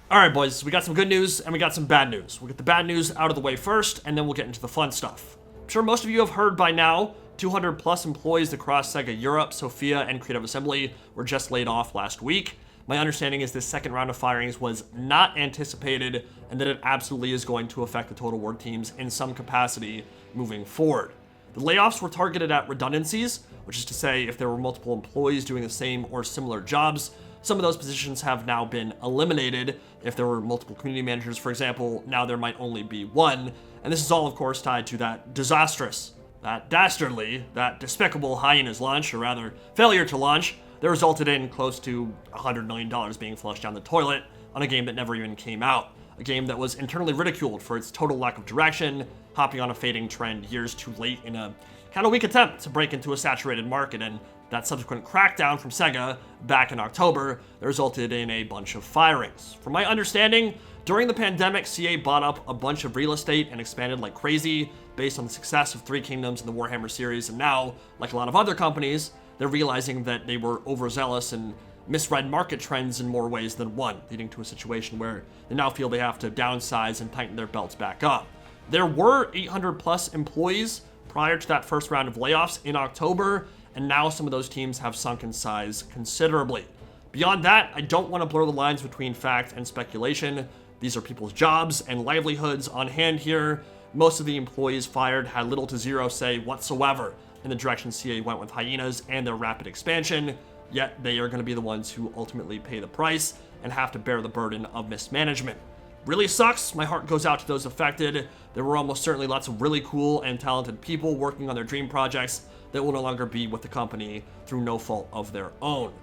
All right, boys, we got some good news and we got some bad news. We'll get the bad news out of the way first, and then we'll get into the fun stuff. I'm sure most of you have heard by now, 200 plus employees across Sega Europe, Sofia, and Creative Assembly were just laid off last week. My understanding is this second round of firings was not anticipated, and that it absolutely is going to affect the Total War teams in some capacity moving forward. The layoffs were targeted at redundancies, which is to say if there were multiple employees doing the same or similar jobs. Some of those positions have now been eliminated. If there were multiple community managers, for example, now there might only be one. And this is all, of course, tied to that disastrous, that dastardly, that despicable Hyenas launch, or rather, failure to launch, that resulted in close to $100 million being flushed down the toilet on a game that never even came out. A game that was internally ridiculed for its total lack of direction, hopping on a fading trend years too late in a kind of weak attempt to break into a saturated market, and that subsequent crackdown from Sega back in October that resulted in a bunch of firings. From my understanding, during the pandemic, CA bought up a bunch of real estate and expanded like crazy based on the success of Three Kingdoms and the Warhammer series, and now, like a lot of other companies, they're realizing that they were overzealous and misread market trends in more ways than one, leading to a situation where they now feel they have to downsize and tighten their belts back up. There were 800 plus employees prior to that first round of layoffs in October, and now some of those teams have sunk in size considerably. Beyond that, I don't want to blur the lines between fact and speculation. These are people's jobs and livelihoods on hand here. Most of the employees fired had little to zero say whatsoever in the direction CA went with Hyenas and their rapid expansion, yet they are going to be the ones who ultimately pay the price and have to bear the burden of mismanagement. Really sucks. My heart goes out to those affected. There were almost certainly lots of really cool and talented people working on their dream projects that will no longer be with the company through no fault of their own.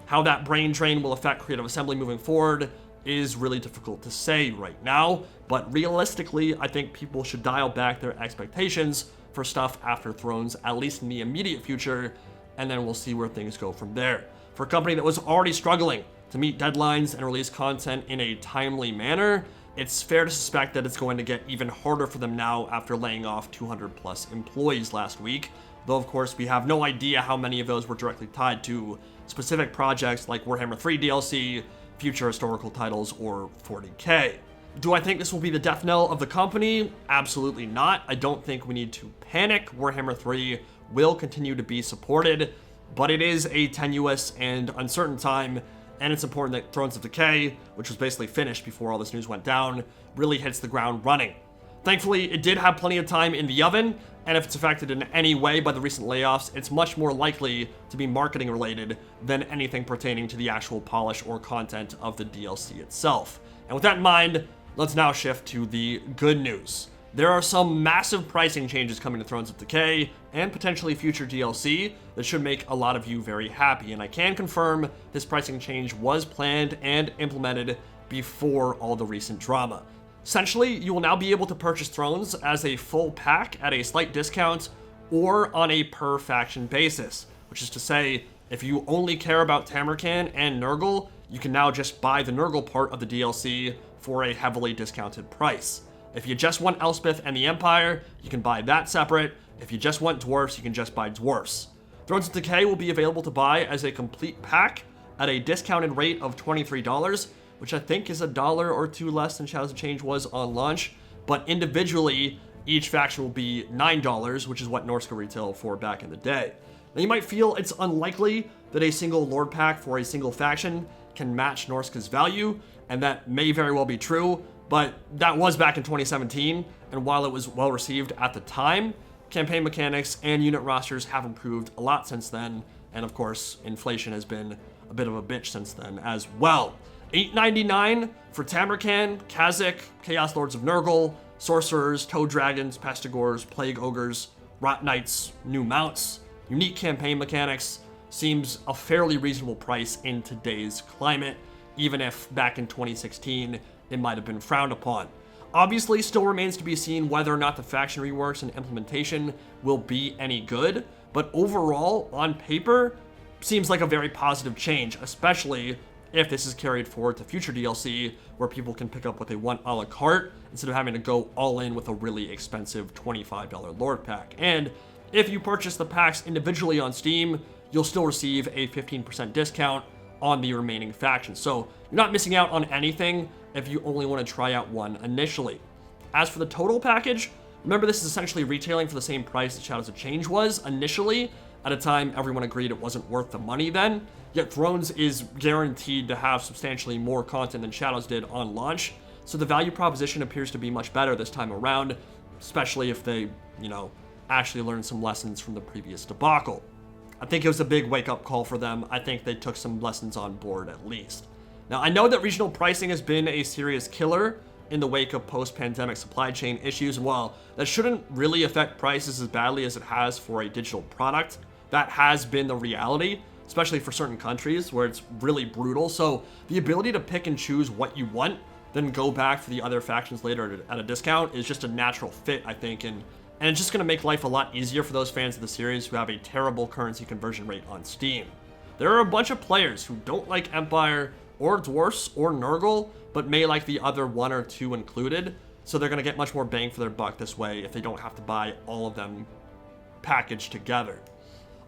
How that brain drain will affect Creative Assembly moving forward is really difficult to say right now, but realistically, I think people should dial back their expectations for stuff after Thrones, at least in the immediate future, and then we'll see where things go from there. For a company that was already struggling to meet deadlines and release content in a timely manner, it's fair to suspect that it's going to get even harder for them now after laying off 200 plus employees last week, though of course we have no idea how many of those were directly tied to specific projects like Warhammer 3 DLC, future historical titles, or 40k. Do I think this will be the death knell of the company? Absolutely not. I don't think we need to panic. Warhammer 3 will continue to be supported, but it is a tenuous and uncertain time, and it's important that Thrones of Decay, which was basically finished before all this news went down, really hits the ground running. Thankfully, it did have plenty of time in the oven, and if it's affected in any way by the recent layoffs, it's much more likely to be marketing related than anything pertaining to the actual polish or content of the DLC itself. And with that in mind, let's now shift to the good news. There are some massive pricing changes coming to Thrones of Decay and potentially future DLC that should make a lot of you very happy, and I can confirm this pricing change was planned and implemented before all the recent drama. Essentially, you will now be able to purchase Thrones as a full pack at a slight discount or on a per faction basis, which is to say, if you only care about Tamurkhan and Nurgle, you can now just buy the Nurgle part of the DLC for a heavily discounted price. If you just want Elspeth and the Empire, you can buy that separate. If you just want Dwarfs, you can just buy Dwarfs. Thrones of Decay will be available to buy as a complete pack at a discounted rate of $23, which I think is $1 or $2 less than Shadows of Change was on launch, but individually, each faction will be $9, which is what Norska retailed for back in the day. Now you might feel it's unlikely that a single Lord pack for a single faction can match Norska's value, and that may very well be true, but that was back in 2017, and while it was well received at the time, campaign mechanics and unit rosters have improved a lot since then, and of course, inflation has been a bit of a bitch since then as well. $8.99 for Tamurkhan, Khazak, Chaos Lords of Nurgle, Sorcerers, Toad Dragons, Pestigors, Plague Ogres, Rot Knights, new mounts, unique campaign mechanics, seems a fairly reasonable price in today's climate, even if back in 2016, it might have been frowned upon. Obviously, still remains to be seen whether or not the faction reworks and implementation will be any good, but overall, on paper, seems like a very positive change, especially if this is carried forward to future DLC, where people can pick up what they want a la carte, instead of having to go all in with a really expensive $25 Lord pack. And if you purchase the packs individually on Steam, you'll still receive a 15% discount on the remaining factions. So you're not missing out on anything, if you only want to try out one initially. As for the total package, remember this is essentially retailing for the same price that Shadows of Change was initially. At a time, everyone agreed it wasn't worth the money then, yet Thrones is guaranteed to have substantially more content than Shadows did on launch, so the value proposition appears to be much better this time around, especially if they, actually learned some lessons from the previous debacle. I think it was a big wake-up call for them. I think they took some lessons on board at least. Now, I know that regional pricing has been a serious killer in the wake of post-pandemic supply chain issues, and while that shouldn't really affect prices as badly as it has for a digital product, that has been the reality, especially for certain countries where it's really brutal. So the ability to pick and choose what you want, then go back for the other factions later at a discount is just a natural fit, I think, and it's just going to make life a lot easier for those fans of the series who have a terrible currency conversion rate on Steam. There are a bunch of players who don't like Empire or Dwarfs or Nurgle, but may like the other one or two included, so they're going to get much more bang for their buck this way if they don't have to buy all of them packaged together.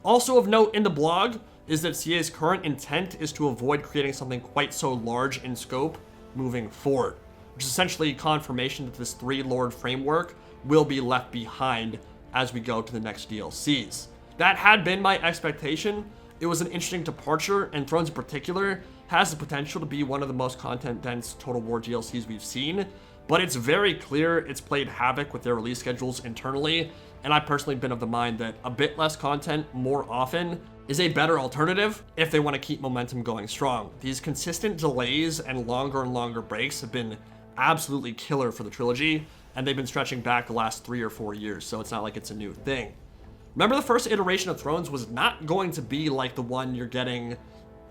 Also of note in the blog is that CA's current intent is to avoid creating something quite so large in scope moving forward, which is essentially confirmation that this 3-lord framework will be left behind as we go to the next DLCs. That had been my expectation. It was an interesting departure, and Thrones in particular has the potential to be one of the most content-dense Total War DLCs we've seen, but it's very clear it's played havoc with their release schedules internally, and I've personally been of the mind that a bit less content more often is a better alternative if they want to keep momentum going strong. These consistent delays and longer breaks have been absolutely killer for the trilogy, and they've been stretching back the last 3 or 4 years, so it's not like it's a new thing. Remember, the first iteration of Thrones was not going to be like the one you're getting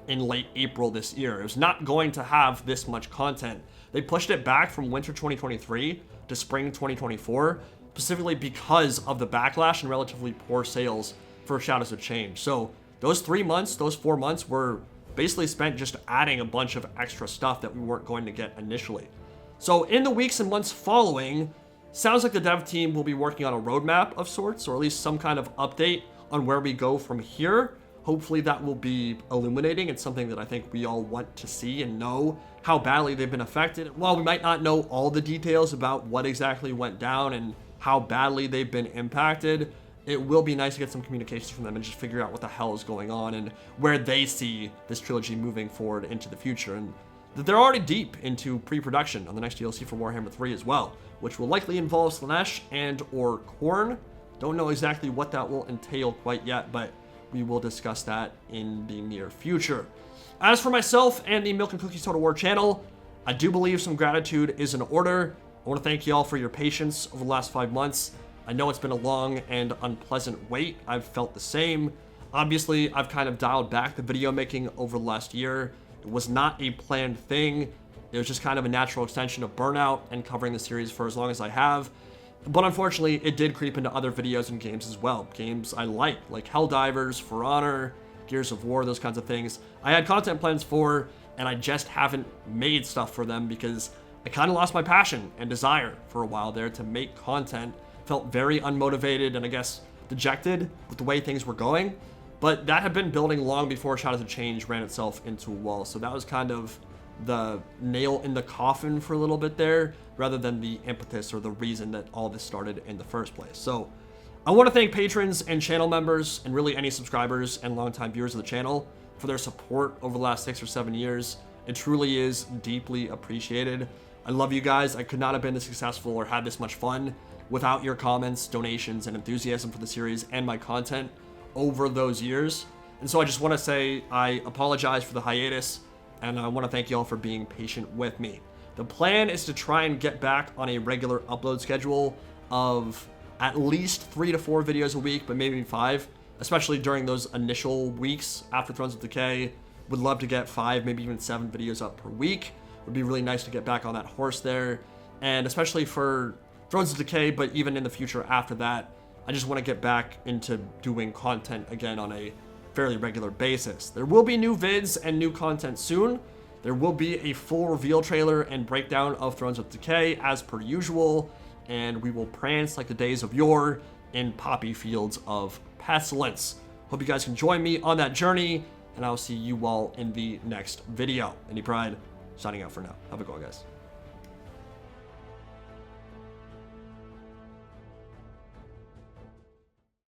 in late April this year. It was not going to have this much content. They pushed it back from winter 2023 to spring 2024, specifically because of the backlash and relatively poor sales for Shadows of Change. So those 3 months, those 4 months were basically spent just adding a bunch of extra stuff that we weren't going to get initially. So in the weeks and months following, sounds like the dev team will be working on a roadmap of sorts, or at least some kind of update on where we go from here. Hopefully that will be illuminating. It's something that I think we all want to see and know how badly they've been affected. While we might not know all the details about what exactly went down and how badly they've been impacted, it will be nice to get some communications from them and just figure out what the hell is going on and where they see this trilogy moving forward into the future. And that they're already deep into pre-production on the next DLC for Warhammer 3 as well, which will likely involve Slaanesh and or Khorne. Don't know exactly what that will entail quite yet, but we will discuss that in the near future. As for myself and the Milk and Cookies Total War channel, I do believe some gratitude is in order. I want to thank you all for your patience over the last 5 months. I know it's been a long and unpleasant wait. I've felt the same. Obviously, I've kind of dialed back the video making over the last year. It was not a planned thing. It was just kind of a natural extension of burnout and covering the series for as long as I have. But unfortunately, it did creep into other videos and games as well. Games I like Helldivers, For Honor, Gears of War, those kinds of things. I had content plans for, and I just haven't made stuff for them because I kind of lost my passion and desire for a while there to make content. Felt very unmotivated and I guess dejected with the way things were going. But that had been building long before Shadows of Change ran itself into a wall. So that was kind of the nail in the coffin for a little bit there, rather than the impetus or the reason that all this started in the first place. So I want to thank patrons and channel members and really any subscribers and longtime viewers of the channel for their support over the last 6 or 7 years. It truly is deeply appreciated. I love you guys. I could not have been this successful or had this much fun without your comments, donations, and enthusiasm for the series and my content over those years. And so I just want to say I apologize for the hiatus, and I want to thank you all for being patient with me. The plan is to try and get back on a regular upload schedule of at least 3 to 4 videos a week, but maybe 5, especially during those initial weeks after Thrones of Decay. Would love to get 5, maybe even 7 videos up per week. Would be really nice to get back on that horse there. And especially for Thrones of Decay, but even in the future after that, I just want to get back into doing content again on a fairly regular basis. There will be new vids and new content soon. There will be a full reveal trailer and breakdown of Thrones of Decay as per usual, and we will prance like the days of yore in poppy fields of pestilence. Hope you guys can join me on that journey, and I'll see you all in the next video. Any Pride, signing out for now. Have a good one, guys.